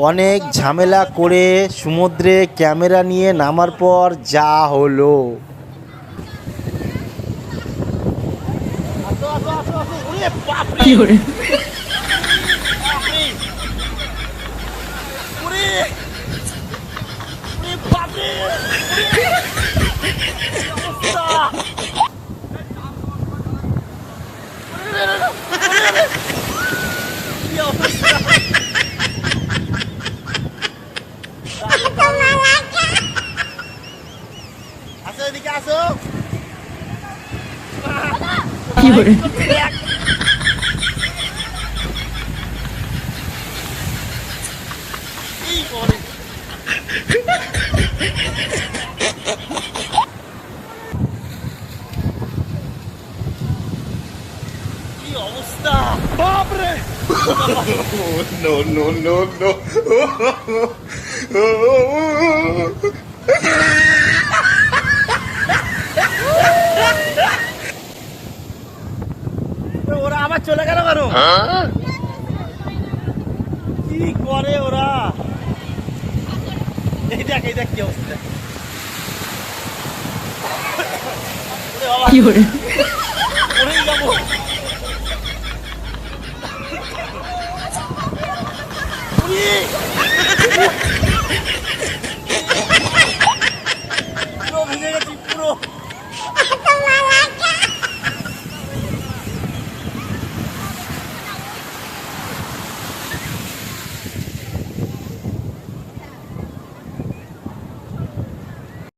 অনেক ঝামেলা করে সমুদ্রে ক্যামেরা নিয়ে নামার পর যা হলো। কি করে আসো এদিকে আসো। কি করে কি অবস্থা বাপরে। No, no, no, no. ওরা আবার চলে গেল কেন? কি করে ওরা? এই দেখ কি অবস্থা। কি করে ওরেই যাবো। পুরো ভিজে গেছি পুরো।